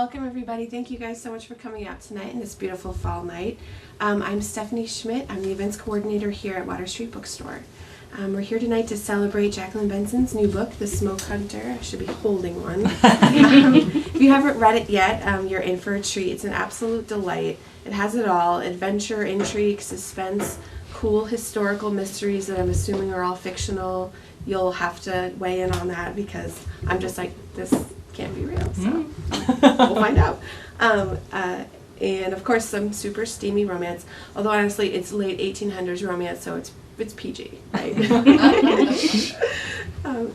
Welcome everybody. Thank you guys so much for coming out tonight in this beautiful fall night. I'm Stephanie Schmidt. I'm the events coordinator here at Water Street Bookstore. We're here tonight to celebrate Jacquelyn Benson's new book, The Smoke Hunter. I should be holding one. If you haven't read it yet, you're in for a treat. It's an absolute delight. It has it all: adventure, intrigue, suspense, cool historical mysteries that I'm assuming are all fictional. You'll have to weigh in on that because I'm just like, this can't be real, so we'll find out. And of course some super steamy romance, although honestly it's late 1800s romance, so it's PG, right?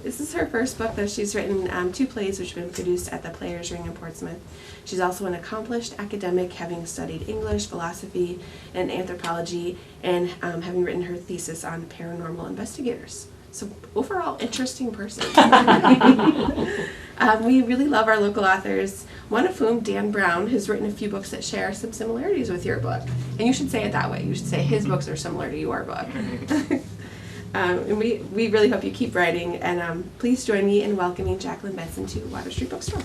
This is her first book, though. She's written 2 plays which have been produced at the Players' Ring in Portsmouth. She's also an accomplished academic, having studied English, philosophy, and anthropology, and having written her thesis on paranormal investigators. So overall, interesting person. We really love our local authors, one of whom, Dan Brown, has written a few books that share some similarities with your book. And you should say it that way. You should say his books are similar to your book. And we really hope you keep writing. And please join me in welcoming Jacquelyn Benson to Water Street Bookstore.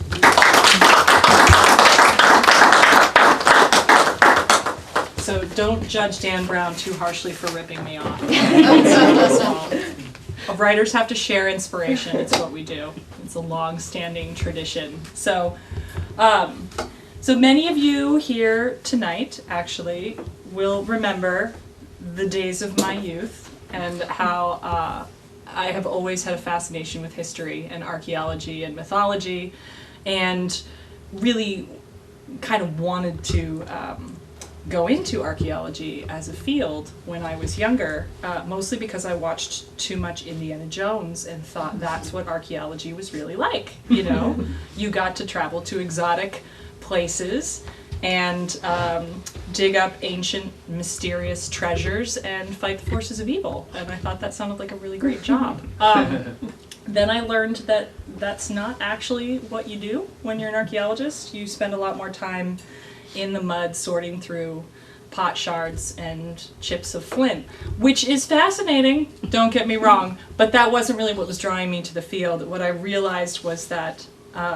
So don't judge Dan Brown too harshly for ripping me off. Writers have to share inspiration. It's what we do. It's a long-standing tradition. So many of you here tonight actually will remember the days of my youth and how I have always had a fascination with history and archaeology and mythology, and really kind of wanted to go into archaeology as a field when I was younger, mostly because I watched too much Indiana Jones and thought that's what archaeology was really like. You know, you got to travel to exotic places and dig up ancient, mysterious treasures and fight the forces of evil. And I thought that sounded like a really great job. Then I learned that that's not actually what you do when you're an archaeologist. You spend a lot more time in the mud sorting through pot shards and chips of flint, which is fascinating, don't get me wrong, but that wasn't really what was drawing me to the field. What I realized was that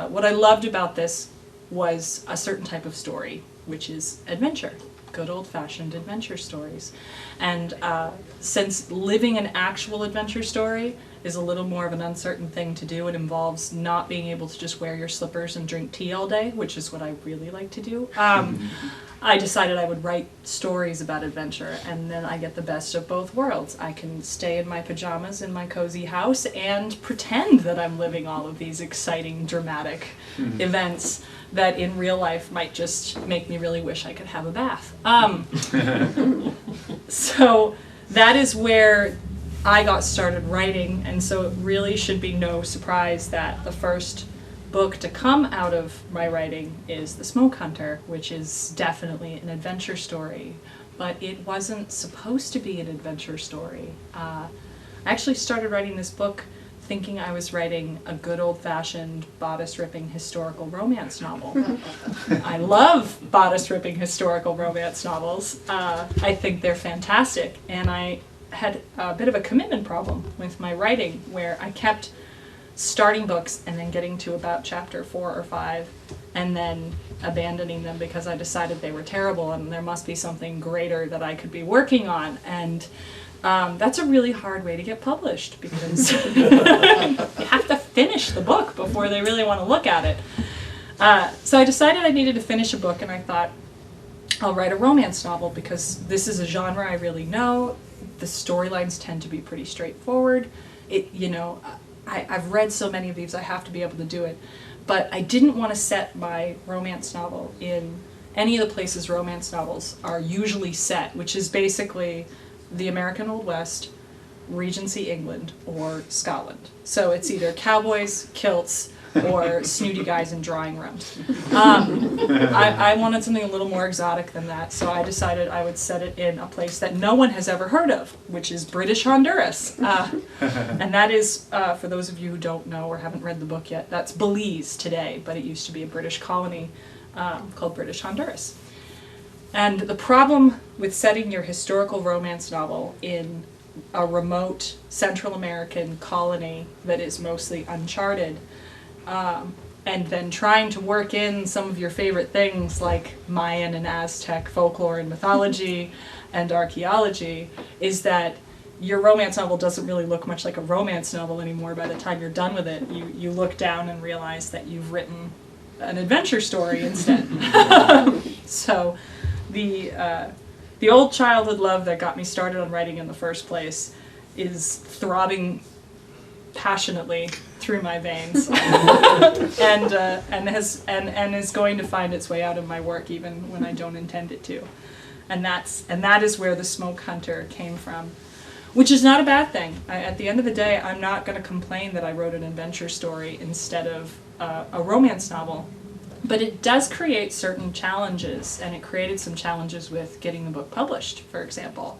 what I loved about this was a certain type of story, which is adventure, good old-fashioned adventure stories. And since living an actual adventure story is a little more of an uncertain thing to do, it involves not being able to just wear your slippers and drink tea all day, which is what I really like to do. I decided I would write stories about adventure, and then I get the best of both worlds. I can stay in my pajamas in my cozy house and pretend that I'm living all of these exciting, dramatic events that in real life might just make me really wish I could have a bath. So that is where I got started writing, and so it really should be no surprise that the first book to come out of my writing is The Smoke Hunter, which is definitely an adventure story, but it wasn't supposed to be an adventure story. I actually started writing this book thinking I was writing a good old-fashioned bodice-ripping historical romance novel. I love bodice-ripping historical romance novels. I think they're fantastic, and I had a bit of a commitment problem with my writing where I kept starting books and then getting to about chapter 4 or 5 and then abandoning them because I decided they were terrible and there must be something greater that I could be working on. And that's a really hard way to get published because you have to finish the book before they really want to look at it. So I decided I needed to finish a book, and I thought, I'll write a romance novel because this is a genre I really know. The storylines tend to be pretty straightforward. I've read so many of these, I have to be able to do it. But I didn't want to set my romance novel in any of the places romance novels are usually set, which is basically the American Old West, Regency England, or Scotland. So it's either cowboys, kilts, or snooty guys in drawing rooms. I wanted something a little more exotic than that, so I decided I would set it in a place that no one has ever heard of, which is British Honduras. And that is, for those of you who don't know or haven't read the book yet, that's Belize today, but it used to be a British colony called British Honduras. And the problem with setting your historical romance novel in a remote Central American colony that is mostly uncharted and then trying to work in some of your favorite things like Mayan and Aztec folklore and mythology and archaeology, is that your romance novel doesn't really look much like a romance novel anymore by the time you're done with it. You look down and realize that you've written an adventure story instead. So the old childhood love that got me started on writing in the first place is throbbing passionately through my veins, and is going to find its way out of my work even when I don't intend it to, and that is where the Smoke Hunter came from, which is not a bad thing. At the end of the day, I'm not going to complain that I wrote an adventure story instead of a romance novel, but it does create certain challenges, and it created some challenges with getting the book published, for example.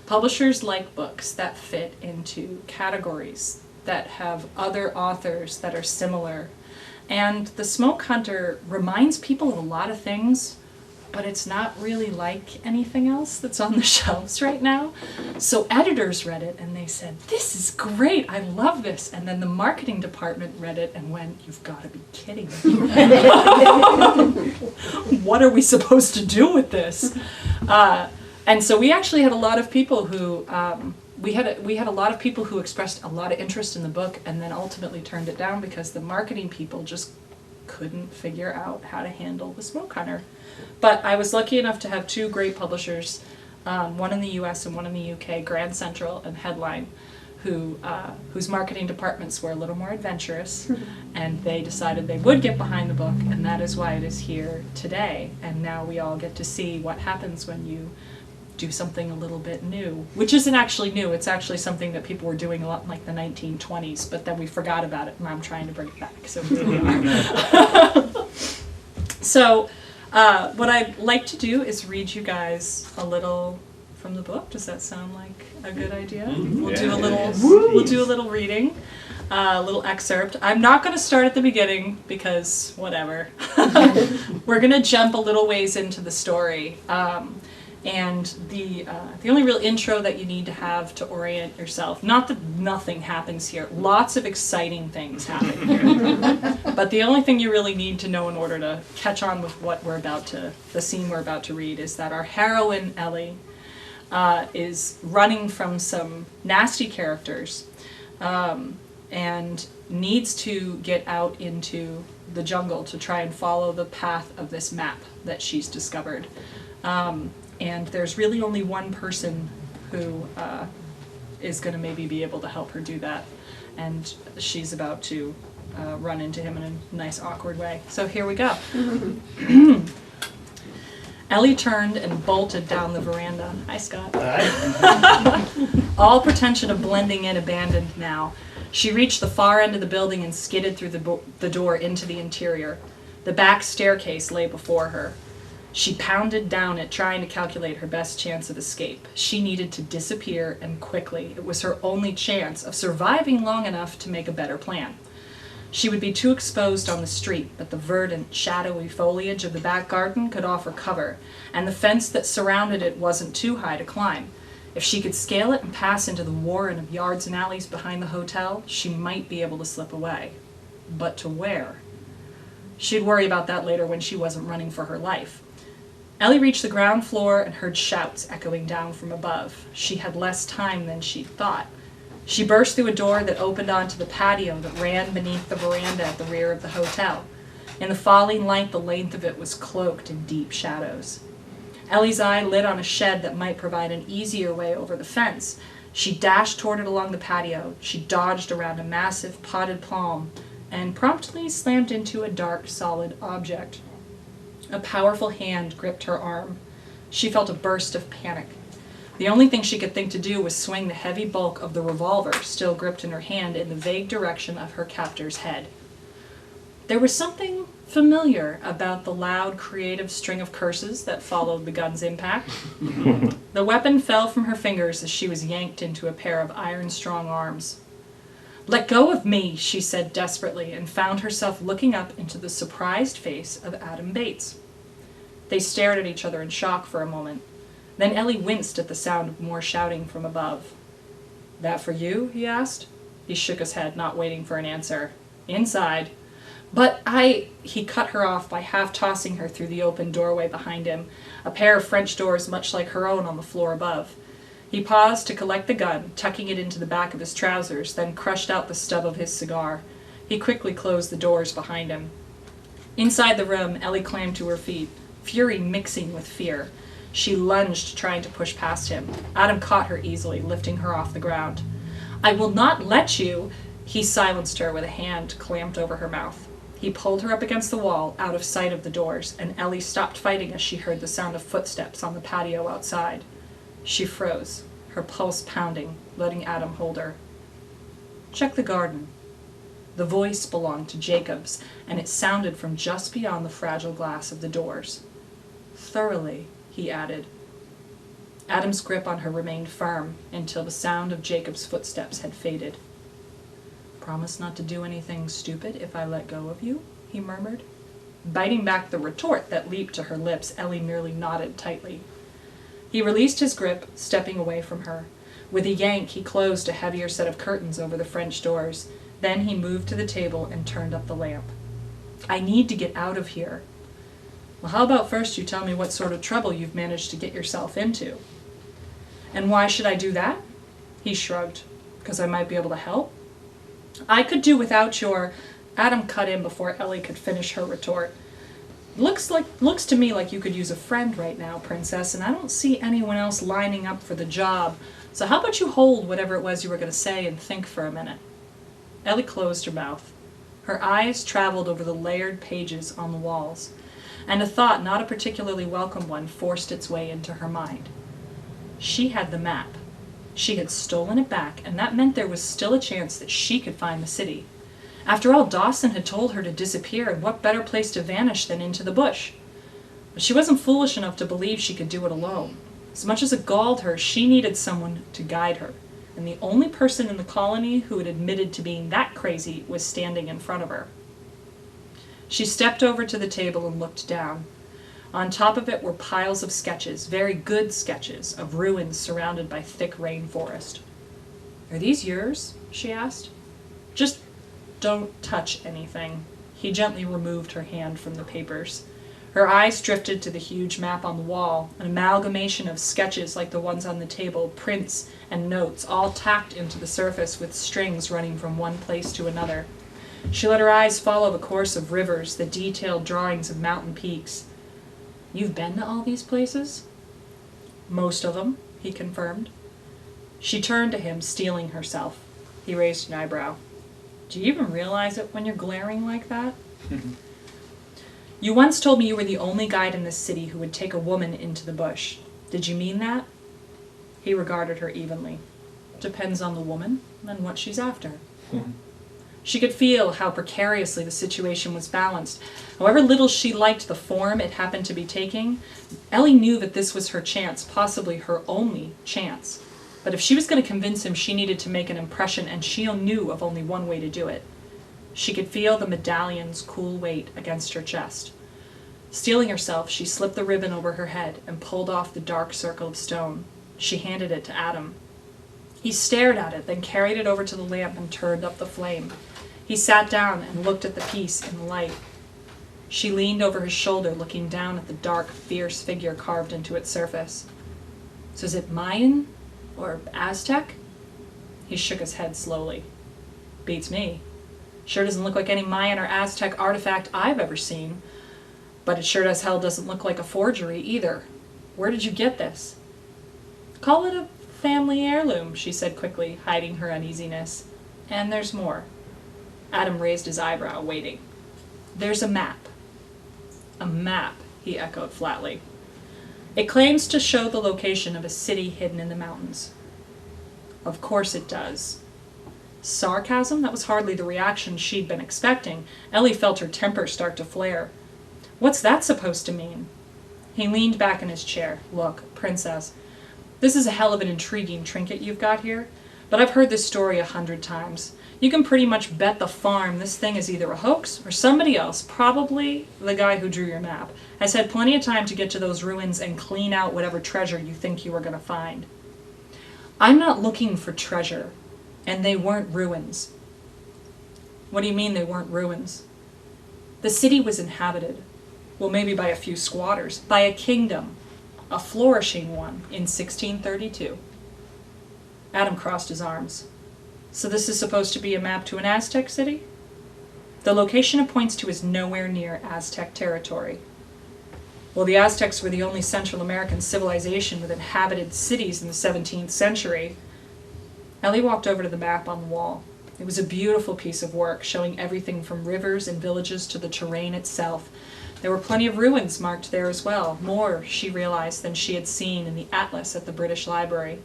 Publishers like books that fit into categories, that have other authors that are similar. And The Smoke Hunter reminds people of a lot of things, but it's not really like anything else that's on the shelves right now. So editors read it and they said, "This is great, I love this." And then the marketing department read it and went, "You've got to be kidding me. What are we supposed to do with this?" And so we actually had a lot of people who we had a lot of people who expressed a lot of interest in the book and then ultimately turned it down because the marketing people just couldn't figure out how to handle the Smoke Hunter. But I was lucky enough to have two great publishers, one in the US and one in the UK, Grand Central and Headline, whose marketing departments were a little more adventurous, and they decided they would get behind the book, and that is why it is here today. And now we all get to see what happens when you do something a little bit new, which isn't actually new. It's actually something that people were doing a lot in like the 1920s, but then we forgot about it, and I'm trying to bring it back, so here we are. So what I'd like to do is read you guys a little from the book. Does that sound like a good idea? We'll do a little reading, a little excerpt. I'm not going to start at the beginning because whatever. We're going to jump a little ways into the story. And the only real intro that you need to have to orient yourself, not that nothing happens here, lots of exciting things happen here, but the only thing you really need to know in order to catch on with the scene we're about to read is that our heroine, Ellie, is running from some nasty characters and needs to get out into the jungle to try and follow the path of this map that she's discovered. And there's really only one person who is going to maybe be able to help her do that. And she's about to run into him in a nice, awkward way. So here we go. Ellie turned and bolted down the veranda. Hi, Scott. Hi. All pretension of blending in abandoned now. She reached the far end of the building and skidded through the door into the interior. The back staircase lay before her. She pounded down it, trying to calculate her best chance of escape. She needed to disappear, and quickly. It was her only chance of surviving long enough to make a better plan. She would be too exposed on the street, but the verdant, shadowy foliage of the back garden could offer cover, and the fence that surrounded it wasn't too high to climb. If she could scale it and pass into the warren of yards and alleys behind the hotel, she might be able to slip away. But to where? She'd worry about that later when she wasn't running for her life. Ellie reached the ground floor and heard shouts echoing down from above. She had less time than she'd thought. She burst through a door that opened onto the patio that ran beneath the veranda at the rear of the hotel. In the falling light, the length of it was cloaked in deep shadows. Ellie's eye lit on a shed that might provide an easier way over the fence. She dashed toward it along the patio. She dodged around a massive potted palm and promptly slammed into a dark, solid object. A powerful hand gripped her arm. She felt a burst of panic. The only thing she could think to do was swing the heavy bulk of the revolver, still gripped in her hand, in the vague direction of her captor's head. There was something familiar about the loud, creative string of curses that followed the gun's impact. The weapon fell from her fingers as she was yanked into a pair of iron-strong arms. "Let go of me," she said desperately, and found herself looking up into the surprised face of Adam Bates. They stared at each other in shock for a moment. Then Ellie winced at the sound of more shouting from above. "That for you?" he asked. He shook his head, not waiting for an answer. Inside, But he cut her off by half-tossing her through the open doorway behind him, a pair of French doors much like her own on the floor above. He paused to collect the gun, tucking it into the back of his trousers, then crushed out the stub of his cigar. He quickly closed the doors behind him. Inside the room, Ellie clambered to her feet, fury mixing with fear. She lunged, trying to push past him. Adam caught her easily, lifting her off the ground. "I will not let you!" He silenced her with a hand clamped over her mouth. He pulled her up against the wall, out of sight of the doors, and Ellie stopped fighting as she heard the sound of footsteps on the patio outside. She froze, her pulse pounding, letting Adam hold her. "Check the garden." The voice belonged to Jacob's, and it sounded from just beyond the fragile glass of the doors. "Thoroughly," he added. Adam's grip on her remained firm until the sound of Jacob's footsteps had faded. "Promise not to do anything stupid if I let go of you?" he murmured. Biting back the retort that leaped to her lips, Ellie merely nodded tightly. He released his grip, stepping away from her. With a yank, he closed a heavier set of curtains over the French doors. Then he moved to the table and turned up the lamp. "I need to get out of here." "Well, how about first you tell me what sort of trouble you've managed to get yourself into?" "And why should I do that?" He shrugged. "Because I might be able to help?" "I could do without your—" Adam cut in before Ellie could finish her retort. Looks to me like you could use a friend right now, Princess, and I don't see anyone else lining up for the job. So how about you hold whatever it was you were going to say and think for a minute?" Ellie closed her mouth. Her eyes traveled over the layered pages on the walls, and a thought, not a particularly welcome one, forced its way into her mind. She had the map. She had stolen it back, and that meant there was still a chance that she could find the city. After all, Dawson had told her to disappear, and what better place to vanish than into the bush? But she wasn't foolish enough to believe she could do it alone. As much as it galled her, she needed someone to guide her, and the only person in the colony who had admitted to being that crazy was standing in front of her. She stepped over to the table and looked down. On top of it were piles of sketches, very good sketches, of ruins surrounded by thick rainforest. "Are these yours?" she asked. "Just don't touch anything." He gently removed her hand from the papers. Her eyes drifted to the huge map on the wall, an amalgamation of sketches like the ones on the table, prints and notes, all tacked into the surface with strings running from one place to another. She let her eyes follow the course of rivers, the detailed drawings of mountain peaks. "You've been to all these places?" "Most of them," he confirmed. She turned to him, steeling herself. He raised an eyebrow. "Do you even realize it when you're glaring like that?" "You once told me you were the only guide in this city who would take a woman into the bush. Did you mean that?" He regarded her evenly. "Depends on the woman and what she's after." She could feel how precariously the situation was balanced. However little she liked the form it happened to be taking, Ellie knew that this was her chance, possibly her only chance. But if she was going to convince him, she needed to make an impression, and she knew of only one way to do it. She could feel the medallion's cool weight against her chest. Steeling herself, she slipped the ribbon over her head and pulled off the dark circle of stone. She handed it to Adam. He stared at it, then carried it over to the lamp and turned up the flame. He sat down and looked at the piece in the light. She leaned over his shoulder, looking down at the dark, fierce figure carved into its surface. "So is it Mayan? Or Aztec?" He shook his head slowly. "Beats me. Sure doesn't look like any Mayan or Aztec artifact I've ever seen. But it sure as hell doesn't look like a forgery either. Where did you get this?" "Call it a family heirloom," she said quickly, hiding her uneasiness. "And there's more." Adam raised his eyebrow, waiting. "There's a map." "A map," he echoed flatly. "It claims to show the location of a city hidden in the mountains." "Of course it does." Sarcasm? That was hardly the reaction she'd been expecting. Ellie felt her temper start to flare. "What's that supposed to mean?" He leaned back in his chair. "Look, Princess, this is a hell of an intriguing trinket you've got here, but I've heard this story 100 times. You can pretty much bet the farm this thing is either a hoax or somebody else, probably the guy who drew your map, has had plenty of time to get to those ruins and clean out whatever treasure you think you were going to find." "I'm not looking for treasure, and they weren't ruins." "What do you mean they weren't ruins?" The city was inhabited, well, maybe by a few squatters, by a kingdom, a flourishing one, in 1632. Adam crossed his arms. So this is supposed to be a map to an Aztec city? The location it points to is nowhere near Aztec territory. Well, the Aztecs were the only Central American civilization with inhabited cities in the 17th century. Ellie walked over to the map on the wall. It was a beautiful piece of work, showing everything from rivers and villages to the terrain itself. There were plenty of ruins marked there as well, more, she realized, than she had seen in the atlas at the British Library.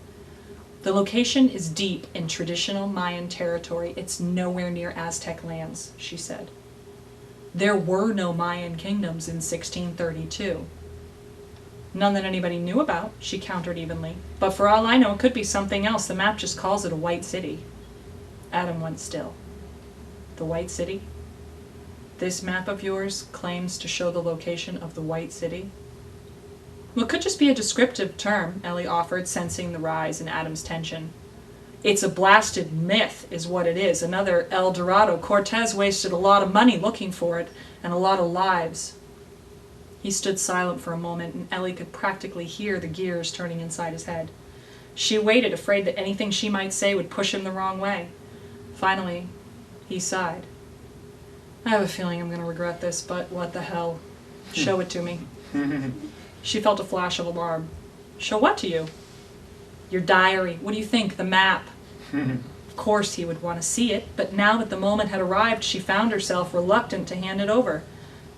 The location is deep in traditional Mayan territory. It's nowhere near Aztec lands, she said. There were no Mayan kingdoms in 1632. None that anybody knew about, she countered evenly. But for all I know, it could be something else. The map just calls it a white city. Adam went still. The white city? This map of yours claims to show the location of the white city? Well, it could just be a descriptive term, Ellie offered, sensing the rise in Adam's tension. It's a blasted myth, is what it is. Another El Dorado. Cortez wasted a lot of money looking for it, and a lot of lives. He stood silent for a moment, and Ellie could practically hear the gears turning inside his head. She waited, afraid that anything she might say would push him the wrong way. Finally, he sighed. I have a feeling I'm going to regret this, but what the hell? Show it to me. She felt a flash of alarm. Show what to you? Your diary. What do you think? The map. Of course he would want to see it, but now that the moment had arrived, she found herself reluctant to hand it over.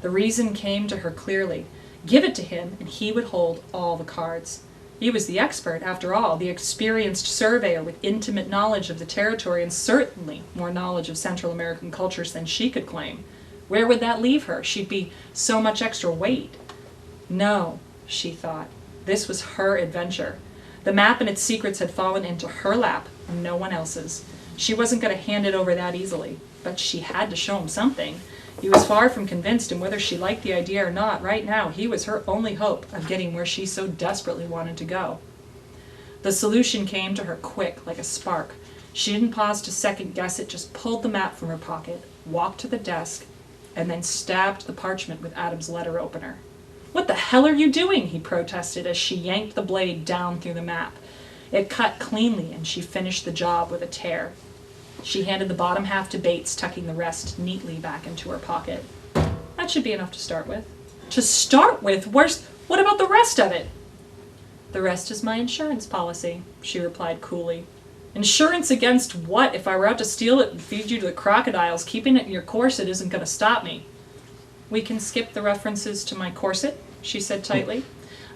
The reason came to her clearly. Give it to him, and he would hold all the cards. He was the expert, after all, the experienced surveyor with intimate knowledge of the territory and certainly more knowledge of Central American cultures than she could claim. Where would that leave her? She'd be so much extra weight. No, she thought. This was her adventure. The map and its secrets had fallen into her lap, and no one else's. She wasn't going to hand it over that easily, but she had to show him something. He was far from convinced, and whether she liked the idea or not, right now he was her only hope of getting where she so desperately wanted to go. The solution came to her quick, like a spark. She didn't pause to second-guess it, just pulled the map from her pocket, walked to the desk, and then stabbed the parchment with Adam's letter opener. What the hell are you doing? He protested as she yanked the blade down through the map. It cut cleanly, and she finished the job with a tear. She handed the bottom half to Bates, tucking the rest neatly back into her pocket. That should be enough to start with. To start with? What about the rest of it? The rest is my insurance policy, she replied coolly. Insurance against what? If I were out to steal it and feed you to the crocodiles, keeping it in your corset isn't going to stop me. We can skip the references to my corset, she said tightly.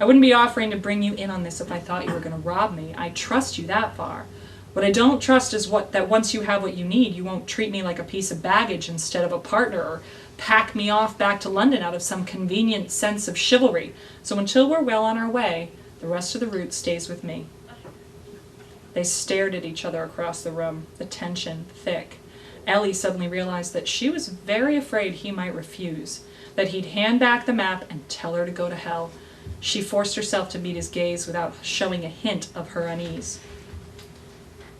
I wouldn't be offering to bring you in on this if I thought you were going to rob me. I trust you that far. What I don't trust is that once you have what you need, you won't treat me like a piece of baggage instead of a partner, or pack me off back to London out of some convenient sense of chivalry. So until we're well on our way, the rest of the route stays with me. They stared at each other across the room, the tension thick. Ellie suddenly realized that she was very afraid he might refuse, that he'd hand back the map and tell her to go to hell. She forced herself to meet his gaze without showing a hint of her unease.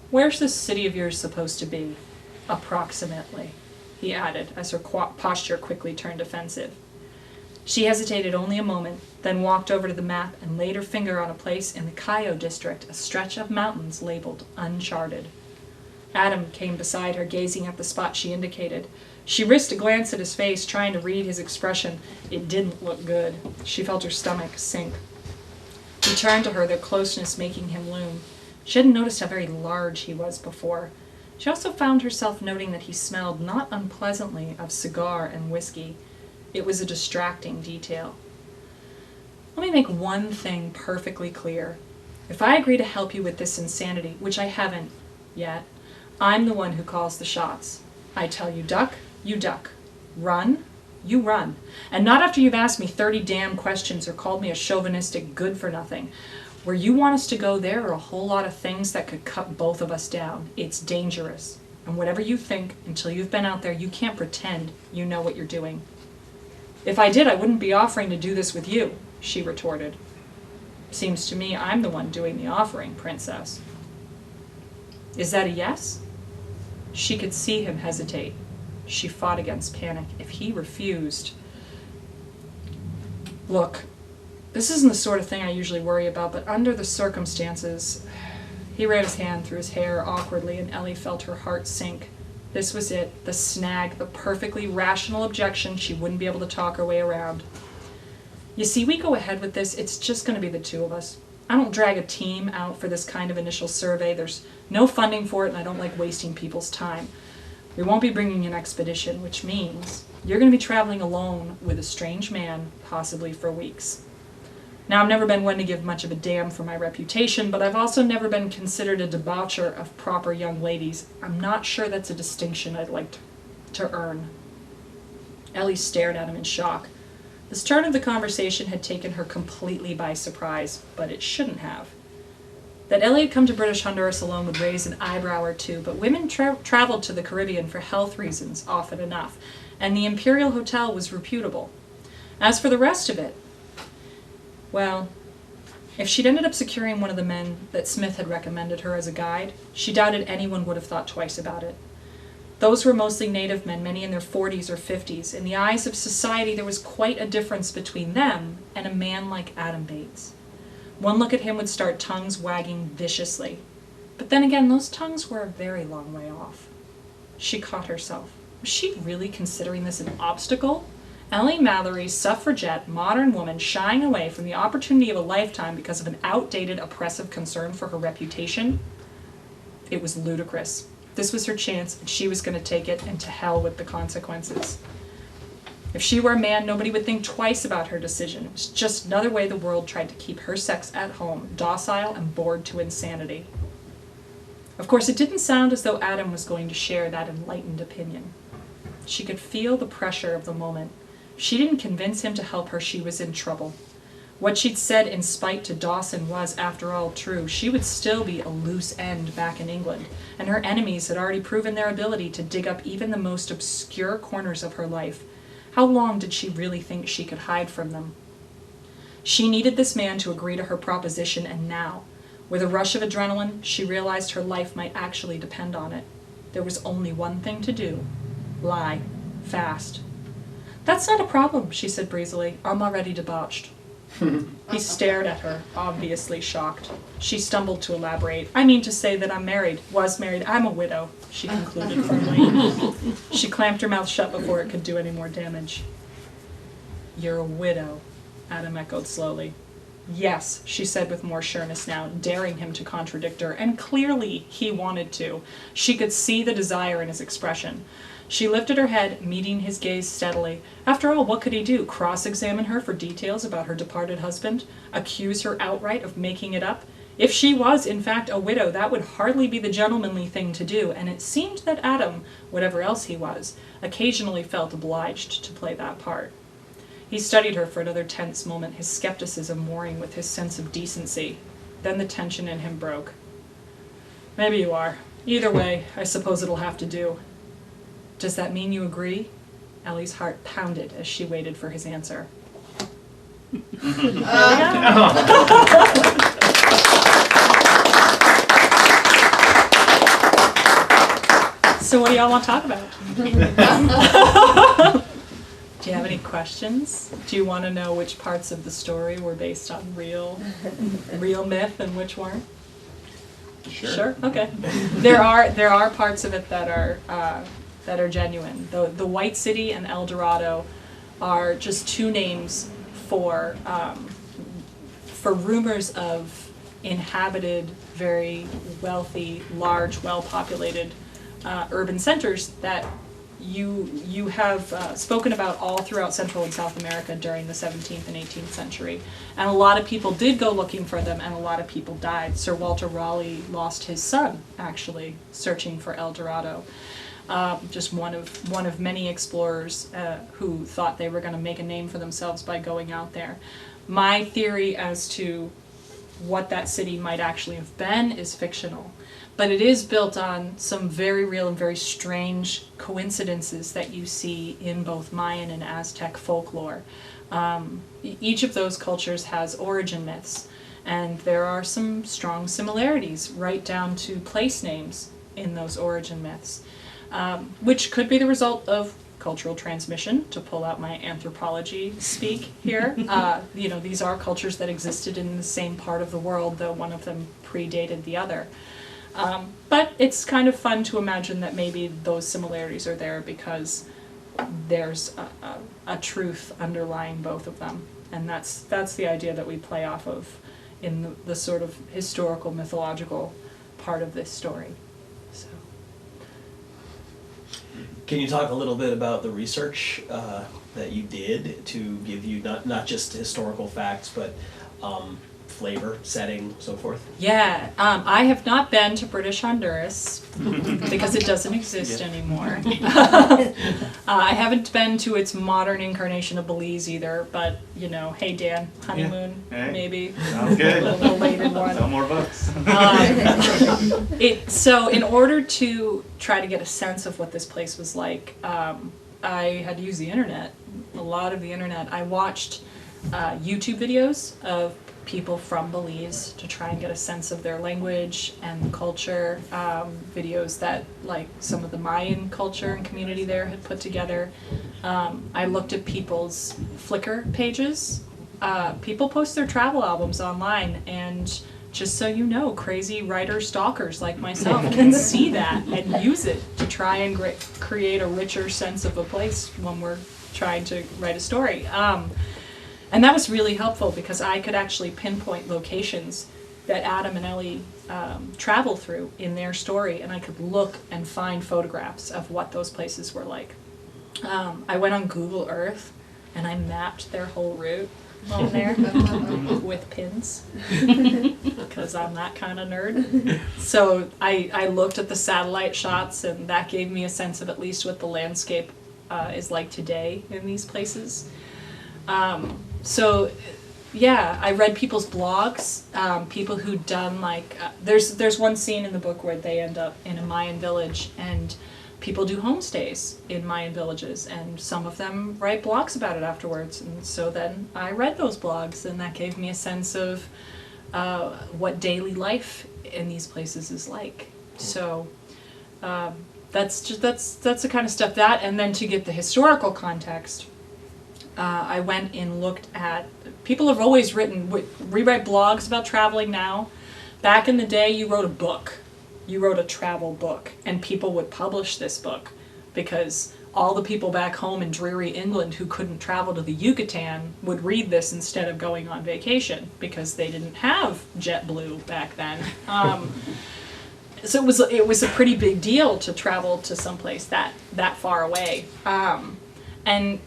Where's this city of yours supposed to be? Approximately, he added, as her posture quickly turned offensive. She hesitated only a moment, then walked over to the map and laid her finger on a place in the Cayo district, a stretch of mountains labeled uncharted. Adam came beside her, gazing at the spot she indicated. She risked a glance at his face, trying to read his expression. It didn't look good. She felt her stomach sink. He turned to her, their closeness making him loom. She hadn't noticed how very large he was before. She also found herself noting that he smelled not unpleasantly of cigar and whiskey. It was a distracting detail. Let me make one thing perfectly clear. If I agree to help you with this insanity, which I haven't yet, I'm the one who calls the shots. I tell you duck, you duck. Run, you run. And not after you've asked me 30 damn questions or called me a chauvinistic good-for-nothing. Where you want us to go, there are a whole lot of things that could cut both of us down. It's dangerous. And whatever you think, until you've been out there, you can't pretend you know what you're doing. If I did, I wouldn't be offering to do this with you, she retorted. Seems to me I'm the one doing the offering, Princess. Is that a yes? She could see him hesitate. She fought against panic. If he refused... Look, this isn't the sort of thing I usually worry about, but under the circumstances... He ran his hand through his hair awkwardly, and Ellie felt her heart sink. This was it, the snag, the perfectly rational objection she wouldn't be able to talk her way around. You see, we go ahead with this, it's just going to be the two of us. I don't drag a team out for this kind of initial survey. There's no funding for it, and I don't like wasting people's time. We won't be bringing an expedition, which means you're going to be traveling alone with a strange man, possibly for weeks. Now, I've never been one to give much of a damn for my reputation, but I've also never been considered a debaucher of proper young ladies. I'm not sure that's a distinction I'd like to earn. Ellie stared at him in shock. This turn of the conversation had taken her completely by surprise, but it shouldn't have. That Ellie had come to British Honduras alone would raise an eyebrow or two, but women traveled to the Caribbean for health reasons often enough, and the Imperial Hotel was reputable. As for the rest of it, well, if she'd ended up securing one of the men that Smith had recommended her as a guide, she doubted anyone would have thought twice about it. Those were mostly native men, many in their 40s or 50s. In the eyes of society, there was quite a difference between them and a man like Adam Bates. One look at him would start tongues wagging viciously. But then again, those tongues were a very long way off. She caught herself. Was she really considering this an obstacle? Ellie Mallory, suffragette, modern woman, shying away from the opportunity of a lifetime because of an outdated, oppressive concern for her reputation? It was ludicrous. This was her chance, and she was going to take it, and to hell with the consequences. If she were a man, nobody would think twice about her decision. It was just another way the world tried to keep her sex at home, docile and bored to insanity. Of course, it didn't sound as though Adam was going to share that enlightened opinion. She could feel the pressure of the moment. If she didn't convince him to help her, she was in trouble. What she'd said in spite to Dawson was, after all, true. She would still be a loose end back in England, and her enemies had already proven their ability to dig up even the most obscure corners of her life. How long did she really think she could hide from them? She needed this man to agree to her proposition, and now, with a rush of adrenaline, she realized her life might actually depend on it. There was only one thing to do. Lie. Fast. "That's not a problem," she said breezily. "I'm already debauched." He stared at her, obviously shocked. She stumbled to elaborate. "I mean to say that I'm married. Was married. I'm a widow," she concluded firmly. She clamped her mouth shut before it could do any more damage. "You're a widow," Adam echoed slowly. "Yes," she said with more sureness now, daring him to contradict her, and clearly he wanted to. She could see the desire in his expression. She lifted her head, meeting his gaze steadily. After all, what could he do? Cross-examine her for details about her departed husband? Accuse her outright of making it up? If she was, in fact, a widow, that would hardly be the gentlemanly thing to do, and it seemed that Adam, whatever else he was, occasionally felt obliged to play that part. He studied her for another tense moment, his skepticism warring with his sense of decency. Then the tension in him broke. "Maybe you are. Either way, I suppose it'll have to do." "Does that mean you agree?" Ellie's heart pounded as she waited for his answer. So what do y'all want to talk about? Do you have any questions? Do you want to know which parts of the story were based on real myth and which weren't? Sure. Okay. There are parts of it that are genuine. The White City and El Dorado are just two names for rumors of inhabited, very wealthy, large, well-populated urban centers that you have spoken about all throughout Central and South America during the 17th and 18th century. And a lot of people did go looking for them, and a lot of people died. Sir Walter Raleigh lost his son, actually, searching for El Dorado. Just one of many explorers who thought they were going to make a name for themselves by going out there. My theory as to what that city might actually have been is fictional, but it is built on some very real and very strange coincidences that you see in both Mayan and Aztec folklore. Each of those cultures has origin myths, and there are some strong similarities right down to place names in those origin myths. which could be the result of cultural transmission, to pull out my anthropology speak here. These are cultures that existed in the same part of the world, though one of them predated the other. But it's kind of fun to imagine that maybe those similarities are there because there's a truth underlying both of them. And that's the idea that we play off of in the sort of historical, mythological part of this story. So. Can you talk a little bit about the research that you did to give you not just historical facts, but flavor, setting, so forth? Yeah, I have not been to British Honduras because it doesn't exist anymore. I haven't been to its modern incarnation of Belize either, but hey Dan, honeymoon, maybe. Sounds good. A related one. Sell more books. So in order to try to get a sense of what this place was like, I had to use the internet, a lot of the internet. I watched YouTube videos of people from Belize to try and get a sense of their language and culture, videos that like some of the Mayan culture and community there had put together. I looked at people's Flickr pages. People post their travel albums online, and just so you know, crazy writer stalkers like myself can see that and use it to try and create a richer sense of a place when we're trying to write a story. And that was really helpful because I could actually pinpoint locations that Adam and Ellie travel through in their story, and I could look and find photographs of what those places were like. I went on Google Earth and I mapped their whole route on there with pins because I'm that kind of nerd. So I looked at the satellite shots, and that gave me a sense of at least what the landscape is like today in these places. So, yeah, I read people's blogs, people who'd done there's one scene in the book where they end up in a Mayan village, and people do homestays in Mayan villages, and some of them write blogs about it afterwards. And so then I read those blogs, and that gave me a sense of what daily life in these places is like. So that's the kind of stuff that, and then to get the historical context. I went and looked at, people have always rewrite blogs about traveling now. Back in the day, you wrote a book. You wrote a travel book, and people would publish this book because all the people back home in dreary England who couldn't travel to the Yucatan would read this instead of going on vacation because they didn't have JetBlue back then. So it was a pretty big deal to travel to someplace that far away. And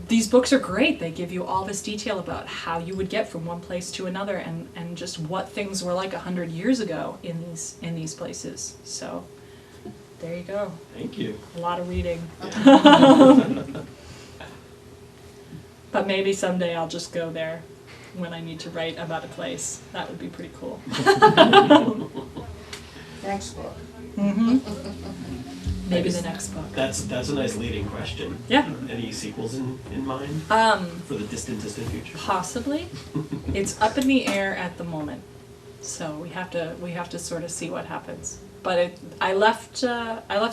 these books are great. They give you all this detail about how you would get from one place to another, and just what things were like 100 years ago in these places. So there you go. Thank you. A lot of reading. But maybe someday I'll just go there when I need to write about a place. That would be pretty cool. Next book. Maybe the next book. That's a nice leading question. Yeah. Any sequels in mind for the distant future? Possibly. It's up in the air at the moment, so we have to sort of see what happens. But I left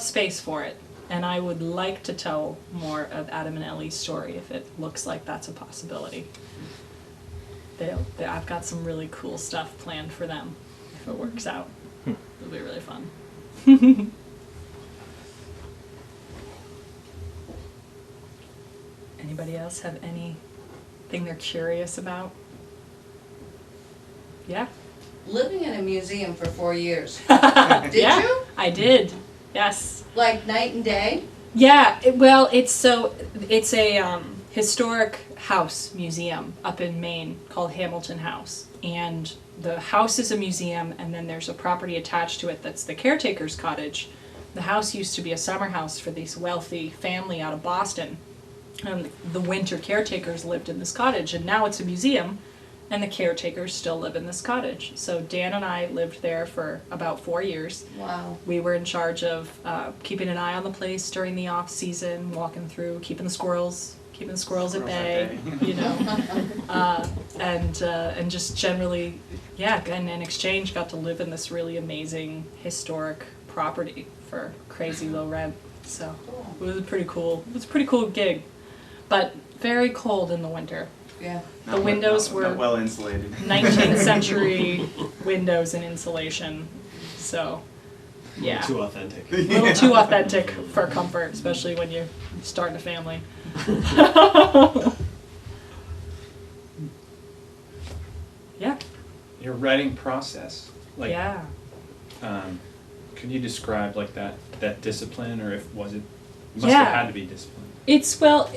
space for it, and I would like to tell more of Adam and Ellie's story if it looks like that's a possibility. I've got some really cool stuff planned for them if it works out. It'll be really fun. Anybody else have anything they're curious about? Yeah? Living in a museum for 4 years. Did you? I did. Yes. Like night and day? Yeah. It's a historic house museum up in Maine called Hamilton House, and the house is a museum, and then there's a property attached to it that's the caretaker's cottage. The house used to be a summer house for this wealthy family out of Boston. And the winter caretakers lived in this cottage, and now it's a museum, and the caretakers still live in this cottage. So Dan and I lived there for about 4 years. Wow. We were in charge of keeping an eye on the place during the off season, walking through, keeping the squirrels at bay, and just generally, and in exchange got to live in this really amazing historic property for crazy low rent. So it was a pretty cool. It was a pretty cool gig, but very cold in the winter. Yeah. The windows were not well insulated. 19th century windows and insulation. So, yeah. Too authentic. A little too authentic for comfort, especially when you start a family. Yeah. Your writing process, like, Yeah. Could you describe like that discipline, or if was it must Yeah. have had to be discipline? It's, well,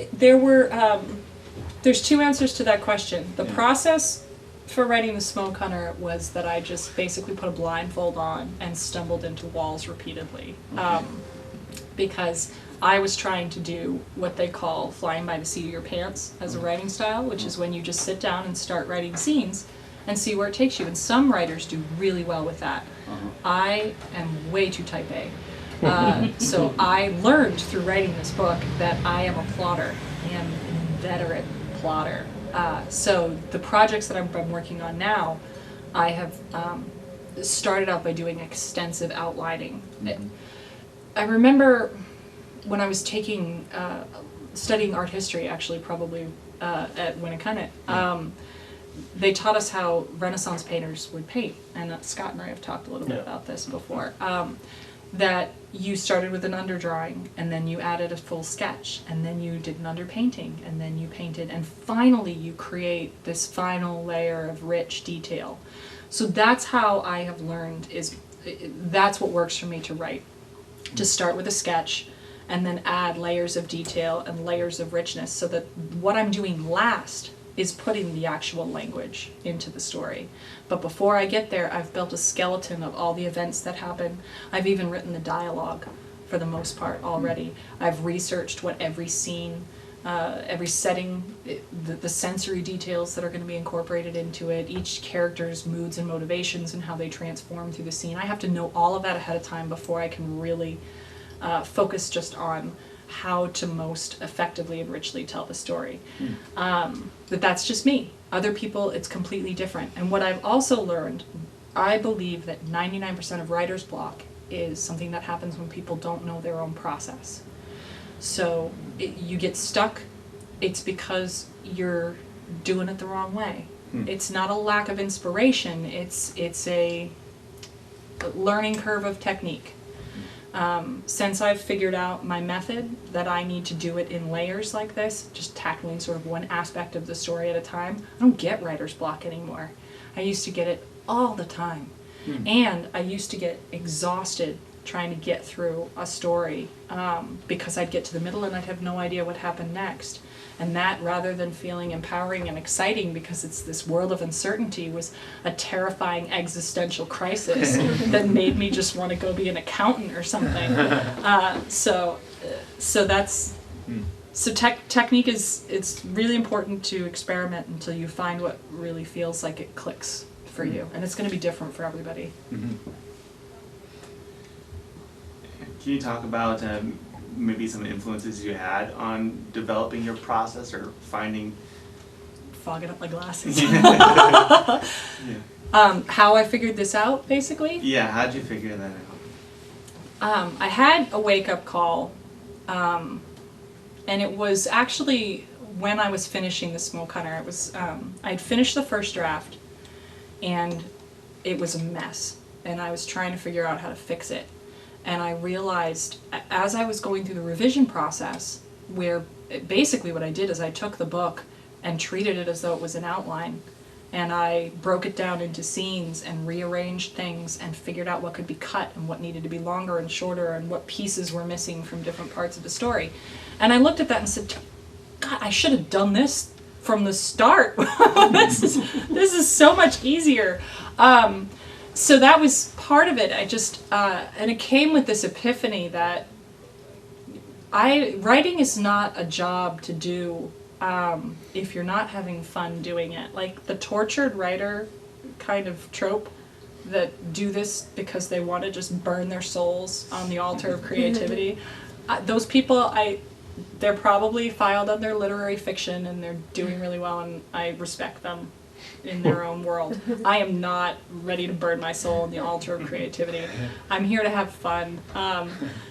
there's two answers to that question. The Yeah. process for writing The Smoke Hunter was that I just basically put a blindfold on and stumbled into walls repeatedly. Okay. Because I was trying to do what they call flying by the seat of your pants as a writing style, which is when you just sit down and start writing scenes and see where it takes you. And some writers do really well with that. I am way too type A. So I learned through writing this book that I am a plotter. I am an inveterate plotter. So the projects that I'm working on now, I have started out by doing extensive outlining. I remember when I was studying art history, actually, probably at Winnacunnet, they taught us how Renaissance painters would paint, and Scott and I have talked a little bit about this before. That you started with an underdrawing, and then you added a full sketch, and then you did an underpainting, and then you painted, and finally you create this final layer of rich detail. So that's how I have learned, that's what works for me to write. To start with a sketch, and then add layers of detail and layers of richness, so that what I'm doing last is putting the actual language into the story. But before I get there, I've built a skeleton of all the events that happen. I've even written the dialogue for the most part already. I've researched what every scene, every setting, the sensory details that are going to be incorporated into it, each character's moods and motivations and how they transform through the scene. I have to know all of that ahead of time before I can really focus just on how to most effectively and richly tell the story. But that's just me. Other people, it's completely different. And what I've also learned, I believe that 99% of writer's block is something that happens when people don't know their own process. So you get stuck, it's because you're doing it the wrong way. It's not a lack of inspiration, it's a learning curve of technique. Since I've figured out my method, that I need to do it in layers like this, just tackling sort of one aspect of the story at a time, I don't get writer's block anymore. I used to get it all the time. And I used to get exhausted trying to get through a story because I'd get to the middle and I'd have no idea what happened next. And that, rather than feeling empowering and exciting because it's this world of uncertainty, was a terrifying existential crisis that made me just want to go be an accountant or something. So technique it's really important to experiment until you find what really feels like it clicks for you. And it's going to be different for everybody. Can you talk about maybe some influences you had on developing your process or finding? Fogging up my glasses. Yeah. How I figured this out, basically. Yeah, how'd you figure that out? I had a wake-up call, and it was actually when I was finishing The Smoke Hunter. It was I'd finished the first draft, and it was a mess, and I was trying to figure out how to fix it. And I realized, as I was going through the revision process, where basically what I did is I took the book and treated it as though it was an outline, and I broke it down into scenes and rearranged things and figured out what could be cut and what needed to be longer and shorter and what pieces were missing from different parts of the story. And I looked at that and said, God, I should have done this from the start. This is so much easier. So that was part of it. I just, and it came with this epiphany that writing is not a job to do if you're not having fun doing it. Like the tortured writer kind of trope that do this because they want to just burn their souls on the altar of creativity. Those people, they're probably filed under literary fiction and they're doing really well, and I respect them in their own world. I am not ready to burn my soul on the altar of creativity. I'm here to have fun.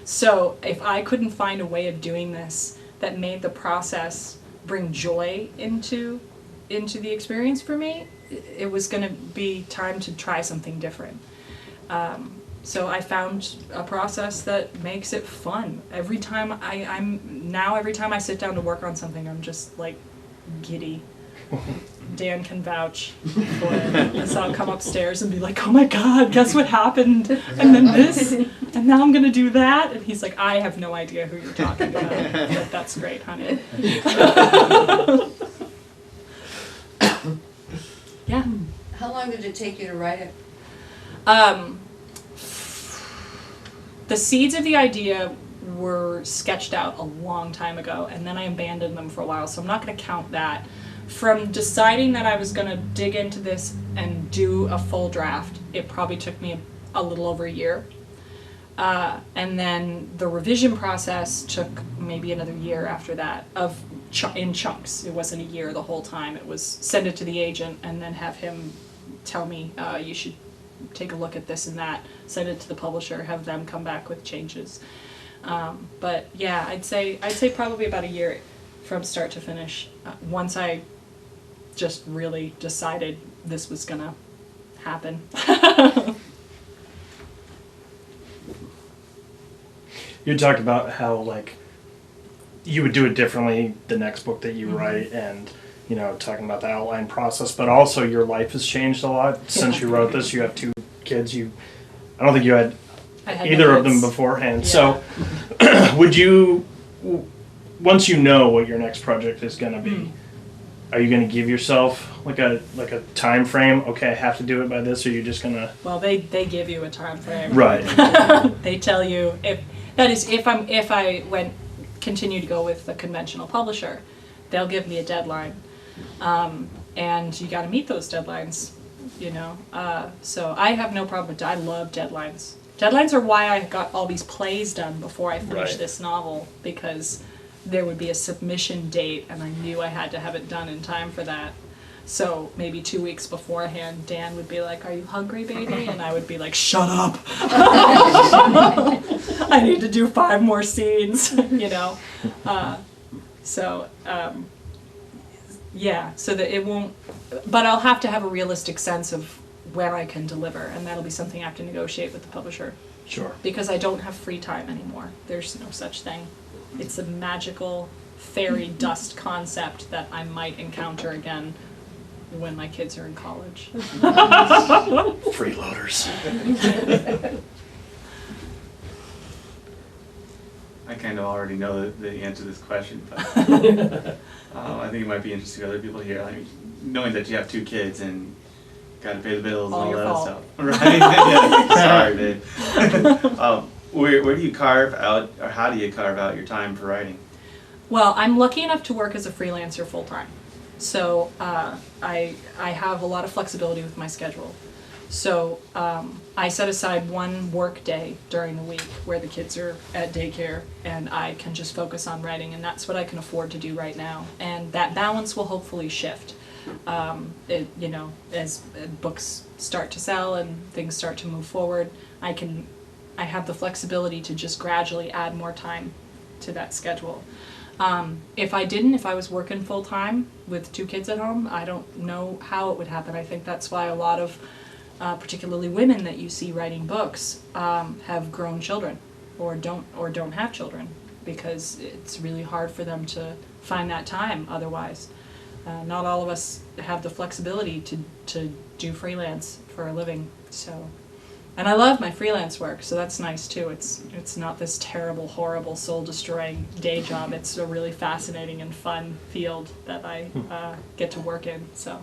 So if I couldn't find a way of doing this that made the process bring joy into the experience for me, it was going to be time to try something different. So I found a process that makes it fun. Every time every time I sit down to work on something, I'm just like giddy. Dan can vouch for it. So I'll come upstairs and be like, oh my God, guess what happened? And then this, and now I'm gonna do that. And he's like, I have no idea who you're talking about. But that's great, honey. Yeah. How long did it take you to write it? The seeds of the idea were sketched out a long time ago, and then I abandoned them for a while, so I'm not going to count that. From deciding that I was going to dig into this and do a full draft, it probably took me a little over a year. And then the revision process took maybe another year after that, in chunks. It wasn't a year the whole time. It was send it to the agent and then have him tell me, you should take a look at this and that, send it to the publisher, have them come back with changes. But yeah, I'd say probably about a year from start to finish, once I just really decided this was gonna happen. You talked about how, like, you would do it differently the next book that you write, and, you know, talking about the outline process, but also your life has changed a lot since you wrote this. You have 2 kids. I don't think you had either of them beforehand. Yeah. So would you, once you know what your next project is going to be, are you going to give yourself like a time frame? Okay, I have to do it by this, or are you just going to... Well, they give you a time frame. Right. They tell you if I continue to go with the conventional publisher, they'll give me a deadline, and you got to meet those deadlines, you know. So I have no problem with. I love deadlines. Deadlines are why I got all these plays done before I finished this novel, because there would be a submission date, and I knew I had to have it done in time for that. So maybe 2 weeks beforehand, Dan would be like, "Are you hungry, baby?" And I would be like, "Shut up! I need to do 5 more scenes," you know. Yeah, so that it won't. But I'll have to have a realistic sense of when I can deliver, and that'll be something I have to negotiate with the publisher. Sure. Because I don't have free time anymore. There's no such thing. It's a magical fairy dust concept that I might encounter again when my kids are in college. Freeloaders. I kind of already know the answer to this question, but I think it might be interesting to other people here. Like, knowing that you have 2 kids and got to pay the bills All and all your that fault. stuff. Right? Yeah. Sorry, babe. Where do you carve out, or how do you carve out your time for writing? Well, I'm lucky enough to work as a freelancer full time. So I have a lot of flexibility with my schedule. So I set aside one work day during the week where the kids are at daycare, and I can just focus on writing, and that's what I can afford to do right now. And that balance will hopefully shift. You know, as books start to sell and things start to move forward, I have the flexibility to just gradually add more time to that schedule. If I was working full time with 2 kids at home, I don't know how it would happen. I think that's why a lot of particularly women that you see writing books have grown children or don't have children, because it's really hard for them to find that time otherwise. Not all of us have the flexibility to do freelance for a living. So, and I love my freelance work, so that's nice too. It's not this terrible, horrible, soul-destroying day job. It's a really fascinating and fun field that I get to work in. So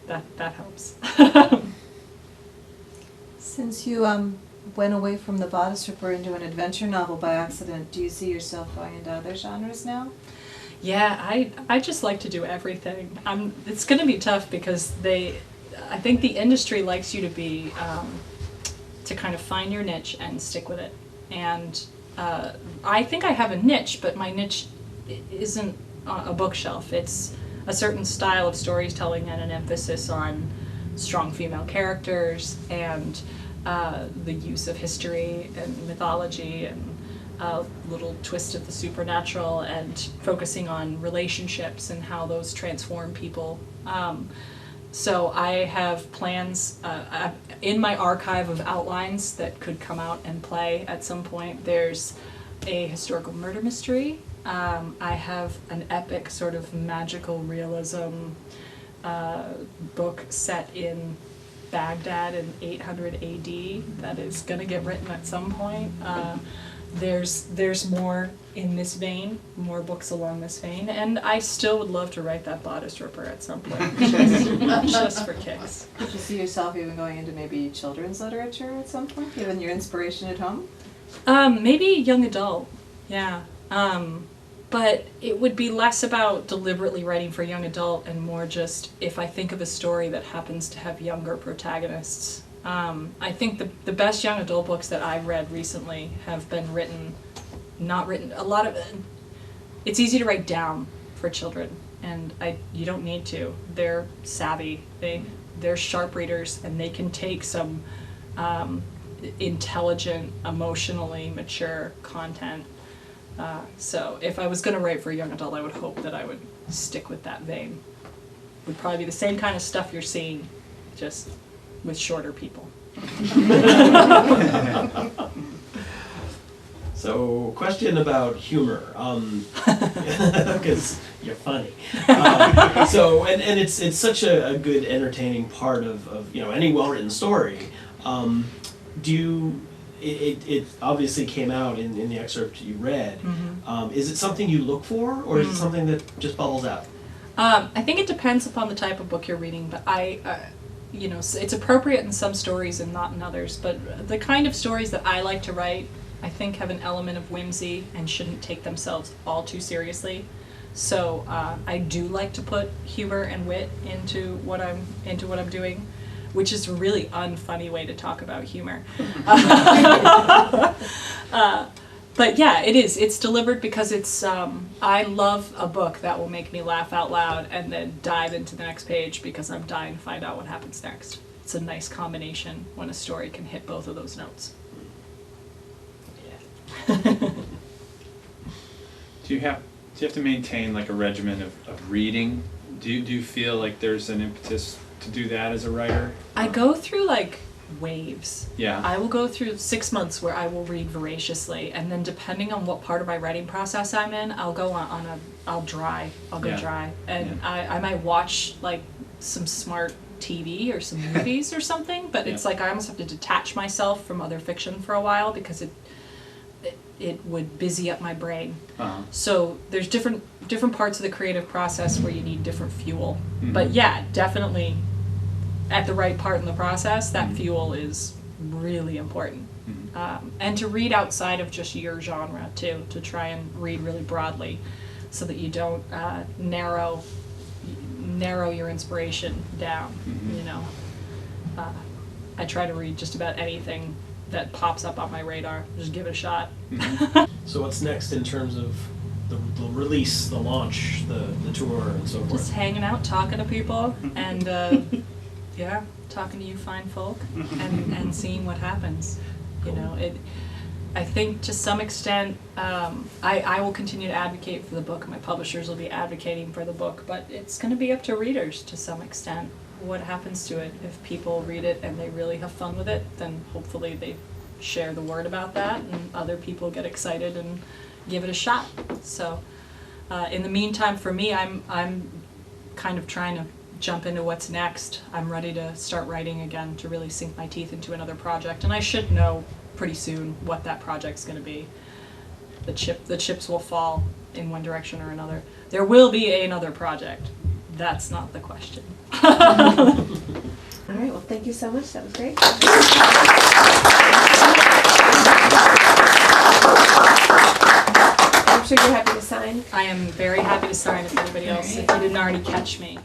that helps. Since you went away from the bodice stripper into an adventure novel by accident, do you see yourself going into other genres now? Yeah, I just like to do everything. It's going to be tough because I think the industry likes you to be to kind of find your niche and stick with it. And I think I have a niche, but my niche isn't a bookshelf. It's a certain style of storytelling and an emphasis on strong female characters and the use of history and mythology and a little twist of the supernatural and focusing on relationships and how those transform people. So I have plans in my archive of outlines that could come out and play at some point. There's a historical murder mystery. I have an epic sort of magical realism book set in Baghdad in 800 AD that is going to get written at some point. There's more in this vein, more books along this vein, and I still would love to write that bodice ripper at some point, just for kicks. Could you see yourself even going into maybe children's literature at some point, given your inspiration at home? Maybe young adult, yeah. But it would be less about deliberately writing for young adult and more just if I think of a story that happens to have younger protagonists. I think the best young adult books that I've read recently have been a lot of it. It's easy to write down for children, and you don't need to. They're savvy. They're sharp readers, and they can take some intelligent, emotionally mature content. So if I was going to write for a young adult, I would hope that I would stick with that vein. Would probably be the same kind of stuff you're seeing, just with shorter people. So, question about humor, because you're funny. So, and it's such a good, entertaining part of any well-written story. It obviously came out in the excerpt you read. Mm-hmm. Is it something you look for, or is it something that just bubbles out? I think it depends upon the type of book you're reading, but it's appropriate in some stories and not in others. But the kind of stories that I like to write, I think, have an element of whimsy and shouldn't take themselves all too seriously. So I do like to put humor and wit into what I'm doing, which is a really unfunny way to talk about humor. But yeah, it is. It's delivered because it's, I love a book that will make me laugh out loud and then dive into the next page because I'm dying to find out what happens next. It's a nice combination when a story can hit both of those notes. Yeah. Do you have to maintain like a regimen of reading? Do you feel like there's an impetus to do that as a writer? I go through like waves. Yeah. I will go through 6 months where I will read voraciously, and then depending on what part of my writing process I'm in, I'll go I'll go dry, and I might watch like some smart TV or some movies or something, but it's like I almost have to detach myself from other fiction for a while because it would busy up my brain. Uh-huh. So there's different parts of the creative process where you need different fuel. Mm-hmm. But yeah, definitely at the right part in the process, that Mm-hmm. fuel is really important. Mm-hmm. And to read outside of just your genre too, to try and read really broadly so that you don't narrow your inspiration down, Mm-hmm. I try to read just about anything that pops up on my radar. Just give it a shot. Mm-hmm. So what's next in terms of the release, the launch, the tour, and so forth? Just hanging out, talking to people, and talking to you fine folk, and seeing what happens. Cool. I think to some extent, I will continue to advocate for the book. My publishers will be advocating for the book, but it's going to be up to readers to some extent. What happens to it? If people read it and they really have fun with it, then hopefully they share the word about that, and other people get excited and give it a shot. So, in the meantime, for me, I'm kind of trying to jump into what's next. I'm ready to start writing again, to really sink my teeth into another project, and I should know pretty soon what that project's going to be. The chips will fall in one direction or another. There will be another project. That's not the question. All right, well, thank you so much. That was great. I'm sure you're happy to sign. I am very happy to sign if anybody else, if you didn't already catch me.